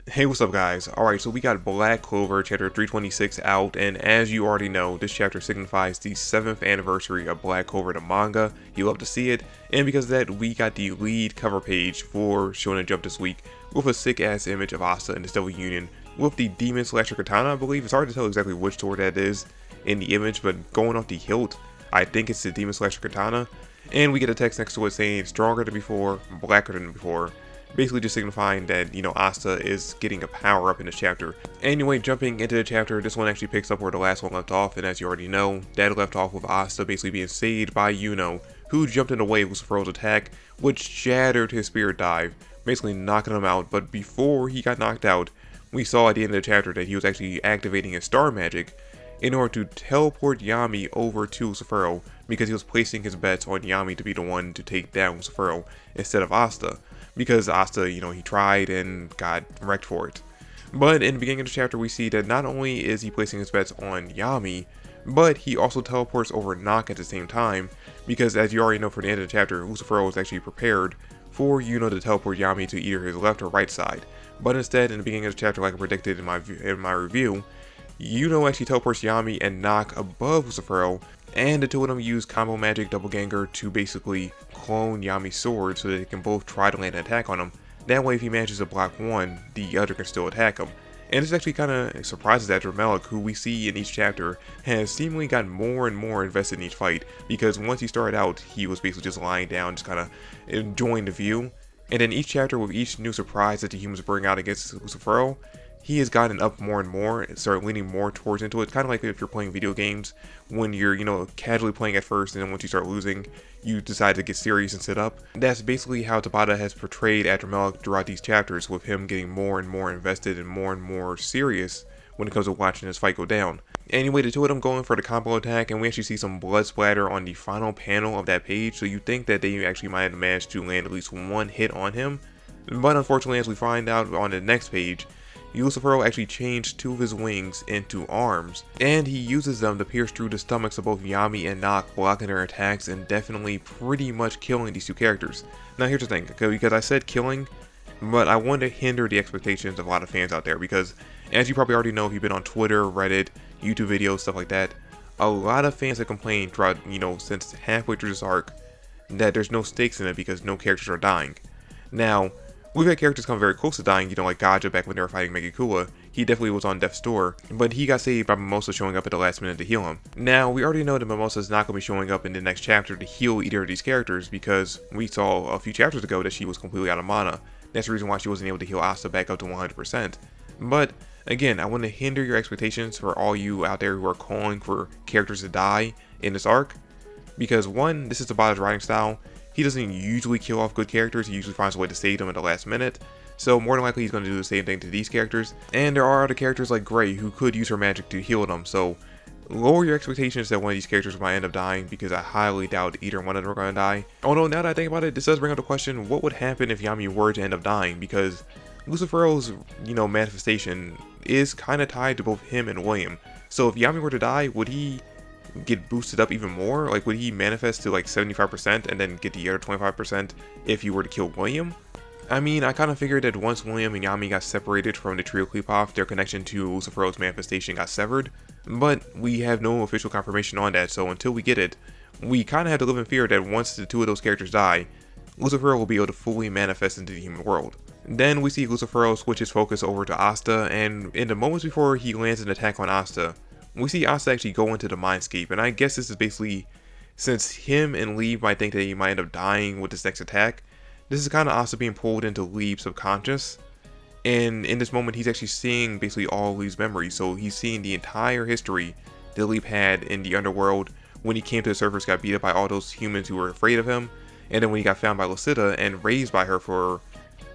Hey, what's up guys? Alright, so we got Black Clover chapter 326 out, and as you already know, this chapter signifies the 7th anniversary of Black Clover the manga. You love to see it, and because of that, we got the lead cover page for Shonen Jump this week with a sick ass image of Asta and the Devil Union with the Demon Slasher Katana, I believe. It's hard to tell exactly which sword that is in the image, but going off the hilt, I think it's the Demon Slasher Katana. And we get a text next to it saying stronger than before, blacker than before. Basically just signifying that, Asta is getting a power up in this chapter. Anyway, jumping into the chapter, this one actually picks up where the last one left off, and as you already know, that left off with Asta basically being saved by Yuno, who jumped in the way of Lucifer's attack, which shattered his spirit dive, basically knocking him out. But before he got knocked out, we saw at the end of the chapter that he was actually activating his star magic in order to teleport Yami over to Lucifer, because he was placing his bets on Yami to be the one to take down Lucifer instead of Asta. Because Asta, he tried and got wrecked for it. But in the beginning of the chapter, we see that not only is he placing his bets on Yami, but he also teleports over Nock at the same time, because as you already know from the end of the chapter, Lucifer was actually prepared for Yuno to teleport Yami to either his left or right side. But instead, in the beginning of the chapter, like I predicted in my review, Yuno actually teleports Yami and Nock above Lucifer, and the two of them use combo magic doppelganger to basically clone Yami's sword so that they can both try to land an attack on him. That way, if he manages to block one, the other can still attack him. And this actually kind of surprises Adramelic, who we see in each chapter has seemingly gotten more and more invested in each fight, because once he started out, he was basically just lying down, just kind of enjoying the view. And then each chapter, with each new surprise that the humans bring out against Lucifer, he has gotten up more and more and started leaning more towards into it. Kind of like if you're playing video games, when you're, casually playing at first, and then once you start losing, you decide to get serious and sit up. That's basically how Tabata has portrayed Adramelic throughout these chapters, with him getting more and more invested and more serious when it comes to watching this fight go down. Anyway, the two of them going for the combo attack, and we actually see some blood splatter on the final panel of that page, so you think that they actually might have managed to land at least one hit on him. But unfortunately, as we find out on the next page, Lucifer actually changed two of his wings into arms, and he uses them to pierce through the stomachs of both Yami and Nock, blocking their attacks and definitely pretty much killing these two characters. Now here's the thing, because I said killing, but I want to hinder the expectations of a lot of fans out there, because as you probably already know if you've been on Twitter, Reddit, YouTube videos, stuff like that, a lot of fans have complained throughout, since halfway through this arc, that there's no stakes in it because no characters are dying. Now, we've had characters come very close to dying, like Gaja back when they were fighting Megakula. He definitely was on death's door, but he got saved by Mimosa showing up at the last minute to heal him. Now, we already know that Mimosa's not going to be showing up in the next chapter to heal either of these characters, because we saw a few chapters ago that she was completely out of mana. That's the reason why she wasn't able to heal Asta back up to 100%. But, again, I want to hinder your expectations for all you out there who are calling for characters to die in this arc, because one, this is Tabata's writing style. He doesn't usually kill off good characters, he usually finds a way to save them at the last minute, so more than likely he's going to do the same thing to these characters. And there are other characters like Grey who could use her magic to heal them, so lower your expectations that one of these characters might end up dying, because I highly doubt either one of them are going to die. Although now that I think about it, this does bring up the question, what would happen if Yami were to end up dying, because Lucifer's, manifestation is kind of tied to both him and William. So if Yami were to die, would he get boosted up even more? Like, would he manifest to like 75% and then get the other 25% if he were to kill William? I mean, I kind of figured that once William and Yami got separated from the trio Kleepoff, their connection to Lucifer's manifestation got severed, but we have no official confirmation on that, so until we get it, we kind of have to live in fear that once the two of those characters die, Lucifer will be able to fully manifest into the human world. Then we see Lucifer switch his focus over to Asta, and in the moments before he lands an attack on Asta, we see Asta actually go into the mindscape, and I guess this is basically, since him and Leave might think that he might end up dying with this next attack, this is kind of Asta being pulled into Leave's subconscious, and in this moment he's actually seeing basically all Leave's memories, so he's seeing the entire history that Leave had in the underworld when he came to the surface, got beat up by all those humans who were afraid of him, and then when he got found by Lucida and raised by her for,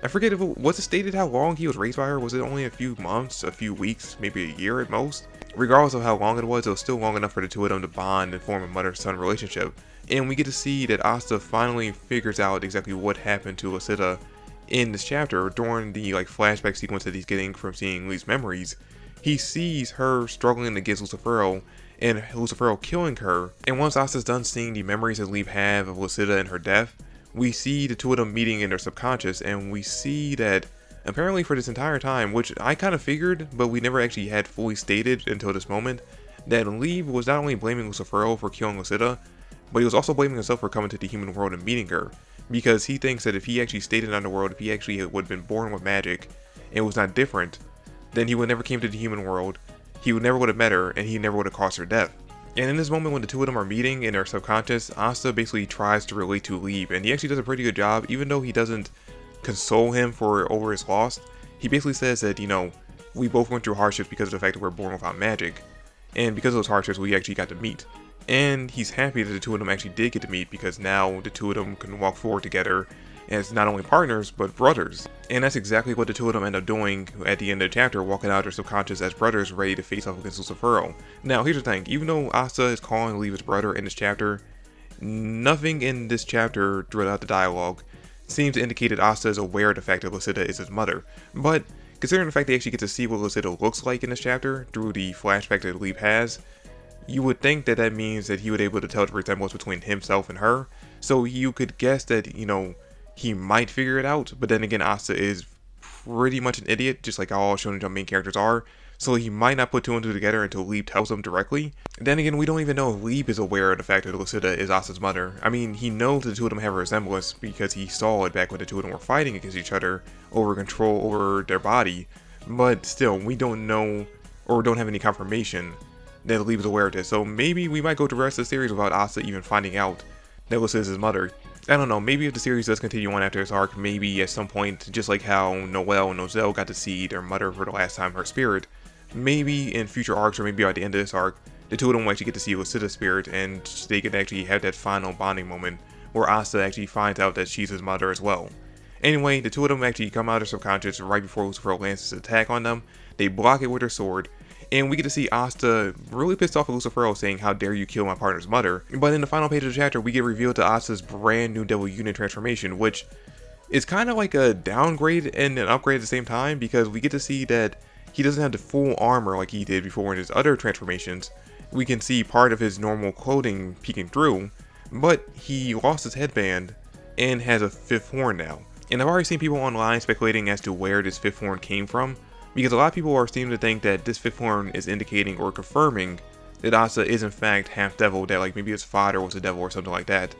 I forget if it was stated how long he was raised by her. Was it only a few months, a few weeks, maybe a year at most? Regardless of how long it was still long enough for the two of them to bond and form a mother-son relationship. And we get to see that Asta finally figures out exactly what happened to Lucida in this chapter during the flashback sequence that he's getting from seeing Lee's memories. He sees her struggling against Lucifer and Lucifer killing her. And once Asta's done seeing the memories that Lee have of Lucida and her death, we see the two of them meeting in their subconscious, and we see that Apparently for this entire time, which I kind of figured, but we never actually had fully stated until this moment, that Lee was not only blaming Lucifero for killing Lucida, but he was also blaming himself for coming to the human world and meeting her, because he thinks that if he actually stayed in the underworld, if he actually would have been born with magic, and was not different, then he would never came to the human world, he would never would have met her, and he never would have caused her death. And in this moment when the two of them are meeting in their subconscious, Asta basically tries to relate to Lee, and he actually does a pretty good job, even though he doesn't console him for over his loss. He basically says that, you know, we both went through hardships because of the fact that we're born without magic, and because of those hardships we actually got to meet. And he's happy that the two of them actually did get to meet, because now the two of them can walk forward together as not only partners, but brothers. And that's exactly what the two of them end up doing at the end of the chapter, walking out their subconscious as brothers ready to face off against Lucifero. Now, here's the thing, even though Asta is calling Lee his brother in this chapter, nothing in this chapter throughout the dialogue seems to indicate that Asta is aware of the fact that Lucida is his mother. But considering the fact they actually get to see what Lucida looks like in this chapter through the flashback that Lee has, you would think that that means that he would be able to tell the resemblance between himself and her. So you could guess that, you know, he might figure it out, but then again, Asta is pretty much an idiot, just like how all Shonen Jump main characters are, so he might not put two and two together until Leeb tells him directly. Then again, we don't even know if Leeb is aware of the fact that Lucida is Asta's mother. I mean, he knows the two of them have a resemblance because he saw it back when the two of them were fighting against each other over control over their body, but still, we don't know, or don't have any confirmation that Leeb is aware of this, so maybe we might go through the rest of the series without Asta even finding out that Lucida is his mother. I don't know, maybe if the series does continue on after this arc, maybe at some point, just like how Noelle and Nozel got to see their mother for the last time, her spirit, maybe in future arcs, or maybe at the end of this arc, the two of them will actually get to see Lucida's spirit, and they could actually have that final bonding moment where Asta actually finds out that she's his mother as well. Anyway, the two of them actually come out of their subconscious right before Lucifero lances his attack on them. They block it with their sword, and we get to see Asta really pissed off at Lucifero, saying, "How dare you kill my partner's mother?" But in the final page of the chapter, we get revealed to Asta's brand new Devil Unit transformation, which is kind of like a downgrade and an upgrade at the same time, because we get to see that he doesn't have the full armor like he did before in his other transformations. We can see part of his normal clothing peeking through, but he lost his headband and has a fifth horn now. And I've already seen people online speculating as to where this fifth horn came from, because a lot of people are seeming to think that this fifth horn is indicating or confirming that Asta is in fact half devil, that like maybe his father was a devil or something like that,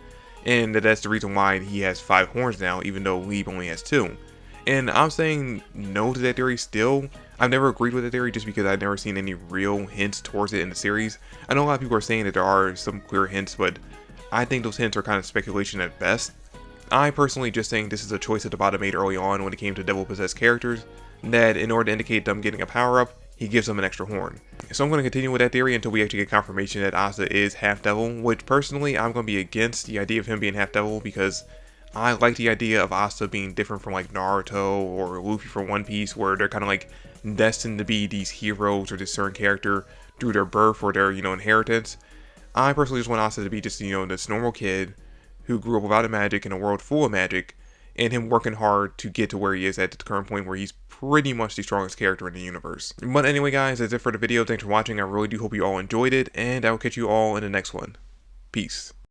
and that's the reason why he has 5 horns now, even though Leeb only has 2. And I'm saying no to that theory still. I've never agreed with the theory just because I've never seen any real hints towards it in the series. I know a lot of people are saying that there are some clear hints, but I think those hints are kind of speculation at best. I personally just think this is a choice that Tabata made early on when it came to devil-possessed characters, that in order to indicate them getting a power-up, he gives them an extra horn. So I'm going to continue with that theory until we actually get confirmation that Asta is half devil, which personally I'm going to be against the idea of him being half devil, because I like the idea of Asta being different from like Naruto or Luffy from One Piece, where they're kind of like destined to be these heroes or this certain character through their birth or their, inheritance. I personally just want Asta to be just, this normal kid who grew up without a magic in a world full of magic, and him working hard to get to where he is at the current point where he's pretty much the strongest character in the universe. But anyway guys, that's it for the video. Thanks for watching. I really do hope you all enjoyed it, and I will catch you all in the next one. Peace.